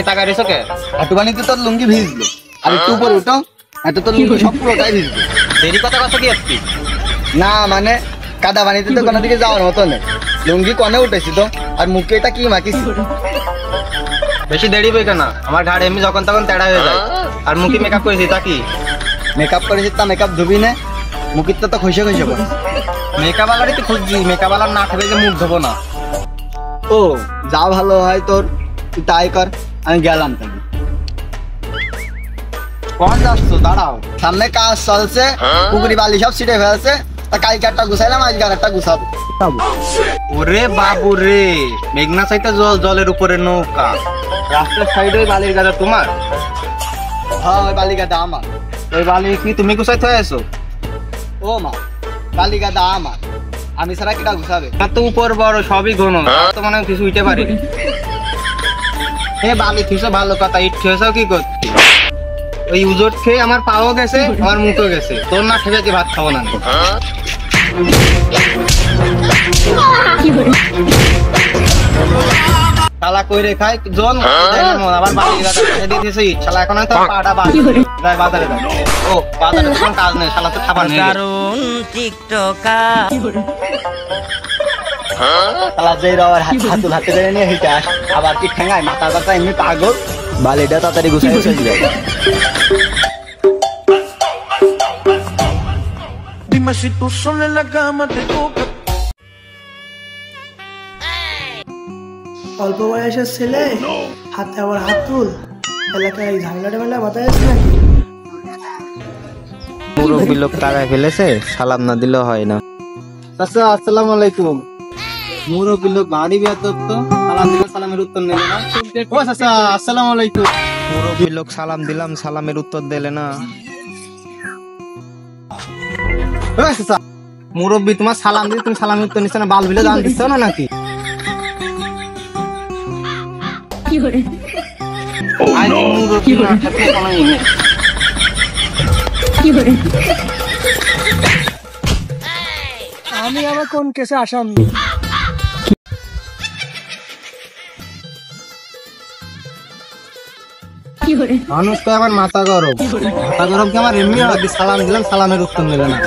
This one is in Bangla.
টাকা রেছো কে? একটু পানিতে তোর লুঙ্গি ভিজলো, আর একটু উপরে উঠো, এত তোর লুঙ্গি সব পুরোটাই ভিজলো। দেরি কথা কথা কি আসছি? না মানে কাদা পানিতে তো কোনো দিকে যাওয়ার মতো নেই, লুঙ্গি কনে উঠেছি তো, আর মুখে এটা কি মাখিস? বেশি দেরি বই কেন? আমার ঘাড় এমনি যখন তখন তেড়া হয়ে যায়, আর মুখে মেকআপ করেছি তা কি? মেকআপ করেছি তা মেকআপ ধুবি না, মুখের তো খসে খসে পড়ে। মেকআপ আলারই তো খুঁজছি, মেকআপ আলার না খাবে যে মুখ ধোবো না। ও যা ভালো হয় তোর, তুই তাই কর, আমি গেলাম তাহলে। কখন যাচ্ছ? দাঁড়াও, সামনে কাজ চলছে, পুকুরি বালি সব ছিটে ফেলছে, তা কালকে একটা গুছাইলাম, আজকে আর একটা গুছাবো। ওরে বাবু রে, মেঘনা চাইতে জল, জলের উপরে নৌকা, রাস্তার সাইডে ওই বালির গাদা তোমার? হ্যাঁ ওই বালি গাদা আমার। ওই বালি কি তুমি গুছাইতে হয়েছো? ও মা, বালি গাদা আমার, আমি ছাড়া কিটা গুছাবে? তো উপর বড় সবই ঘন, তো মনে হয় কিছু উঠে পারি। এ বালি থিসো ভালো কথা, ইট খেয়েছো কি করছি? ওই উজোট খেয়ে আমার পাও গেছে, আমার মুখও গেছে, তোর না খেয়ে ভাত খাবো না। শালা কইরে খাই জন, আবার বালি গাদা দিয়ে দিয়েছে ইট, শালা এখন হয়তো পাটা যায় বাজারে যায়। ও বাজারে কোনো কাজ নেই, শালা তো খাবার নেই। কারণ টিকটকার শালা যেই রবার হাতুল হাতে ধরে নিয়ে হেঁটে আস, আবার কি ঠেঙ্গায় মাথার কথা এমনি পাগল, বালিটা তাড়াতাড়ি গুছাই চলে যাবে। Dime si tú sola en la cama te toca. অল্প বয়সের ছেলে, হাতে আবার হাতুল, এলাকায় ঝামেলাটা মেলা মাথায় আছে নাকি? মুরব্বী লোক টাকায় ফেলেছে, সালাম না দিলেও হয় না। চাচা আসসালামু আলাইকুম। মুরব্বী লোক ভারী বেয়াদব তো, সালাম দিলে সালামের উত্তর নেবে না। ও চাচা আসসালামু আলাইকুম। মুরব্বী লোক সালাম দিলাম, সালামের উত্তর দিলে না। মুরব্বী তোমার সালাম দিলে তুমি সালামের উত্তর নিচ্ছ না, বাল বিলে দান দিচ্ছ না নাকি? মুরব্বী না থাকলে কোনো ই নেই। আমি আবার কোন কেসে আসামি? মানুষ তো আমার মাথা গরম, মাথা গরম কি আমার এমনি সালাম দিলাম, সালামের উত্তর নেবে না।